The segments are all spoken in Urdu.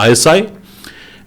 ISI,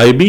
IB,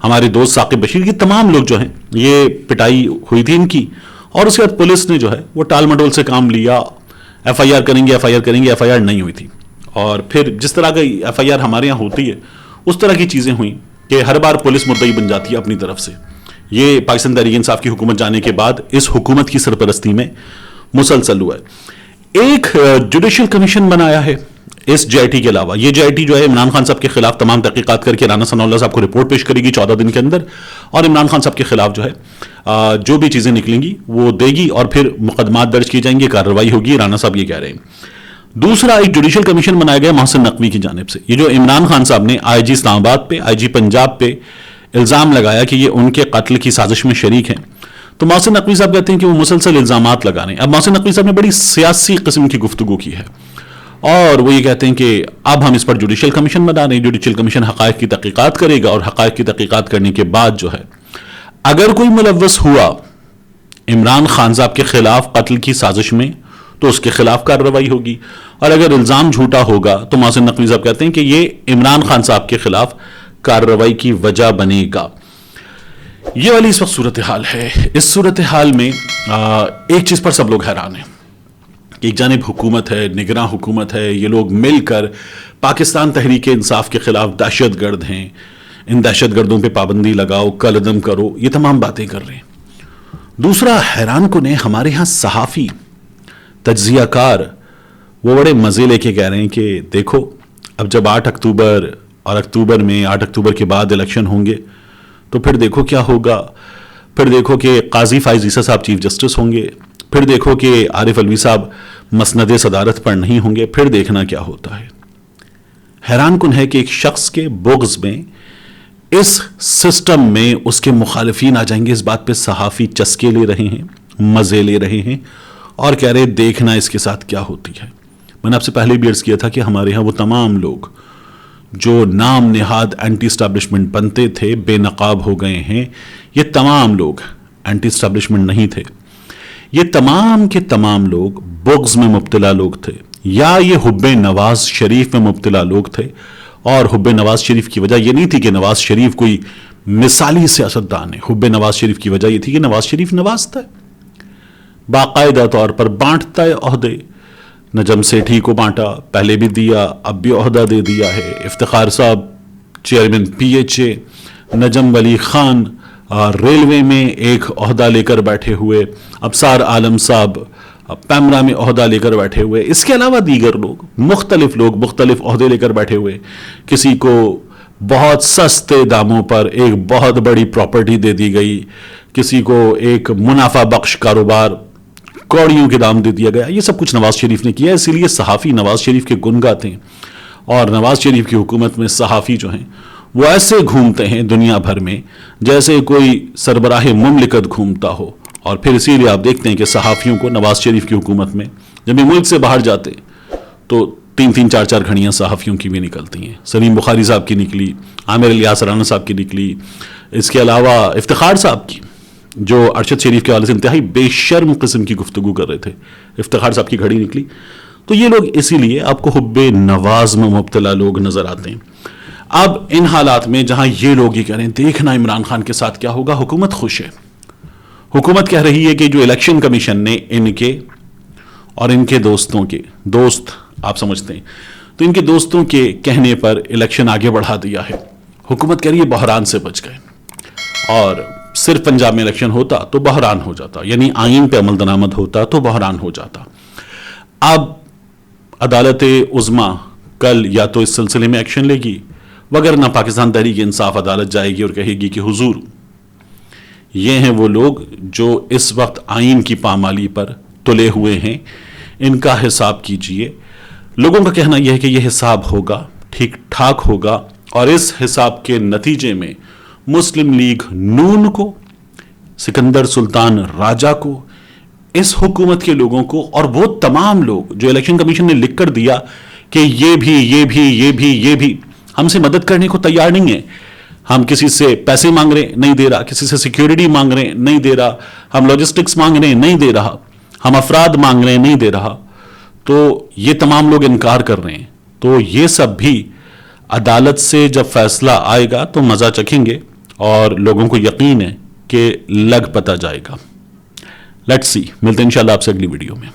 ہمارے دوست ثاقب بشیر، یہ تمام لوگ جو ہیں یہ پٹائی ہوئی تھی ان کی، اور اس کے بعد پولیس نے جو ہے وہ ٹال مٹول سے کام لیا، ایف آئی آر کریں گے ایف آئی آر کریں گے، ایف آئی آر نہیں ہوئی تھی. اور پھر جس طرح کا ایف آئی آر ہمارے یہاں ہوتی ہے اس طرح کی چیزیں ہوئیں کہ ہر بار پولیس مدعی بن جاتی ہے اپنی طرف سے. یہ پاکستان تحریک انصاف کی حکومت جانے کے بعد اس حکومت کی سرپرستی میں مسلسل ہوا ہے. ایک جوڈیشل کمیشن بنایا ہے اس جے آئی ٹی کے علاوہ. یہ جے آئی ٹی جو ہے عمران خان صاحب کے خلاف تمام تحقیقات کر کے رانا ثناء اللہ صاحب کو رپورٹ پیش کرے گی 14 دن کے اندر، اور عمران خان صاحب کے خلاف جو ہے جو بھی چیزیں نکلیں گی وہ دے گی، اور پھر مقدمات درج کیے جائیں گے، کارروائی ہوگی. رانا صاحب یہ کہہ رہے ہیں. دوسرا ایک جوڈیشل کمیشن بنایا گیا محسن نقوی کی جانب سے. یہ جو عمران خان صاحب نے آئی جی اسلام آباد پہ، آئی جی پنجاب پہ الزام لگایا کہ یہ ان کے قتل کی سازش میں شریک ہیں، تو محسن نقوی صاحب کہتے ہیں کہ وہ مسلسل الزامات لگا رہے ہیں. اب محسن نقوی صاحب نے بڑی سیاسی قسم کی گفتگو کی ہے، اور وہ یہ کہتے ہیں کہ اب ہم اس پر جوڈیشل کمیشن بنا رہے ہیں. جوڈیشل کمیشن حقائق کی تحقیقات کرے گا، اور حقائق کی تحقیقات کرنے کے بعد جو ہے اگر کوئی ملوث ہوا عمران خان صاحب کے خلاف قتل کی سازش میں تو اس کے خلاف کارروائی ہوگی، اور اگر الزام جھوٹا ہوگا تو محسن نقوی صاحب کہتے ہیں کہ یہ عمران خان صاحب کے خلاف کارروائی کی وجہ بنے گا. یہ والی اس وقت صورتحال ہے. اس صورتحال میں ایک چیز پر سب لوگ حیران ہیں کہ ایک جانب حکومت ہے، نگراں حکومت ہے، یہ لوگ مل کر پاکستان تحریک انصاف کے خلاف دہشت گرد ہیں، ان دہشت گردوں پہ پابندی لگاؤ، کالعدم کرو، یہ تمام باتیں کر رہے ہیں. دوسرا حیران کن ہے، ہمارے ہاں صحافی، تجزیہ کار وہ بڑے مزے لے کے کہہ رہے ہیں کہ دیکھو اب جب 8 اکتوبر اور اکتوبر میں 8 اکتوبر کے بعد الیکشن ہوں گے تو پھر دیکھو کیا ہوگا. پھر دیکھو کہ قاضی فائز عیسیٰ صاحب چیف جسٹس ہوں گے، پھر دیکھو کہ عارف علوی صاحب مسند صدارت پر نہیں ہوں گے، پھر دیکھنا کیا ہوتا ہے. حیران کن ہے کہ ایک شخص کے بغض میں، اس سسٹم میں اس کے مخالفین آ جائیں گے، اس بات پہ صحافی چسکے لے رہے ہیں، مزے لے رہے ہیں، اور کہہ رہے دیکھنا اس کے ساتھ کیا ہوتی ہے. میں نے آپ سے پہلے بھی عرض کیا تھا کہ ہمارے ہاں وہ تمام لوگ جو نام نہاد اینٹی اسٹیبلشمنٹ بنتے تھے بے نقاب ہو گئے ہیں. یہ تمام لوگ اینٹی اسٹیبلشمنٹ نہیں تھے، یہ تمام کے تمام لوگ بغض میں مبتلا لوگ تھے، یا یہ حب نواز شریف میں مبتلا لوگ تھے. اور حب نواز شریف کی وجہ یہ نہیں تھی کہ نواز شریف کوئی مثالی سیاستدان ہے، حب نواز شریف کی وجہ یہ تھی کہ نواز شریف نوازتا ہے، باقاعدہ طور پر بانٹتا ہے عہدے. نجم سیٹھی کو بانٹا، پہلے بھی دیا، اب بھی عہدہ دے دیا ہے. افتخار صاحب چیئرمین پی ایچ اے، نجم ولی خان ریلوے میں ایک عہدہ لے کر بیٹھے ہوئے، ابصار عالم صاحب پیمرا میں عہدہ لے کر بیٹھے ہوئے. اس کے علاوہ دیگر لوگ مختلف عہدے لے کر بیٹھے ہوئے. کسی کو بہت سستے داموں پر ایک بہت بڑی پراپرٹی دے دی گئی، کسی کو ایک منافع بخش کاروبار کوڑیوں کے دام دے دیا گیا. یہ سب کچھ نواز شریف نے کیا. اسی لیے صحافی نواز شریف کے گن گاتے ہیں، اور نواز شریف کی حکومت میں صحافی جو ہیں وہ ایسے گھومتے ہیں دنیا بھر میں جیسے کوئی سربراہ مملکت گھومتا ہو. اور پھر اسی لیے آپ دیکھتے ہیں کہ صحافیوں کو نواز شریف کی حکومت میں جب یہ ملک سے باہر جاتے تو 3 4 گھڑیاں صحافیوں کی بھی نکلتی ہیں. سلیم بخاری صاحب کی نکلی، عامر الیاس رانا صاحب کی نکلی، اس کے علاوہ افتخار صاحب کی جو ارشد شریف کے حوالے سے انتہائی بے شرم قسم کی گفتگو کر رہے تھے، افتخار صاحب کی گھڑی نکلی. تو یہ لوگ اسی لیے آپ کو حب نواز میں مبتلا لوگ نظر آتے ہیں. اب ان حالات میں جہاں یہ لوگ یہ کہہ رہے ہیں دیکھنا عمران خان کے ساتھ کیا ہوگا، حکومت خوش ہے. حکومت کہہ رہی ہے کہ جو الیکشن کمیشن نے ان کے اور ان کے دوستوں کے دوست آپ سمجھتے ہیں تو ان کے دوستوں کے کہنے پر الیکشن آگے بڑھا دیا ہے. حکومت کہہ رہی ہے بحران سے بچ گئے، اور صرف پنجاب میں الیکشن ہوتا تو بحران ہو جاتا، یعنی آئین پہ عمل درآمد ہوتا تو بحران ہو جاتا. اب عدالت عظمیٰ کل یا تو اس سلسلے میں ایکشن لے گی، وگرنہ پاکستان تحریک انصاف عدالت جائے گی اور کہے گی کہ حضور یہ ہیں وہ لوگ جو اس وقت آئین کی پامالی پر تلے ہوئے ہیں، ان کا حساب کیجئے. لوگوں کا کہنا یہ ہے کہ یہ حساب ہوگا، ٹھیک ٹھاک ہوگا، اور اس حساب کے نتیجے میں مسلم لیگ نون کو، سکندر سلطان راجہ کو، اس حکومت کے لوگوں کو، اور وہ تمام لوگ جو الیکشن کمیشن نے لکھ کر دیا کہ یہ بھی ہم سے مدد کرنے کو تیار نہیں ہے. ہم کسی سے پیسے مانگ رہے نہیں دے رہا، کسی سے سیکیورٹی مانگ رہے نہیں دے رہا، ہم لاجسٹکس مانگ رہے نہیں دے رہا، ہم افراد مانگ رہے نہیں دے رہا. تو یہ تمام لوگ انکار کر رہے ہیں. تو یہ سب بھی عدالت سے جب فیصلہ آئے گا تو مزہ چکھیں گے، اور لوگوں کو یقین ہے کہ لگ پتہ جائے گا. لیٹس سی, ملتے ہیں انشاءاللہ آپ سے اگلی ویڈیو میں.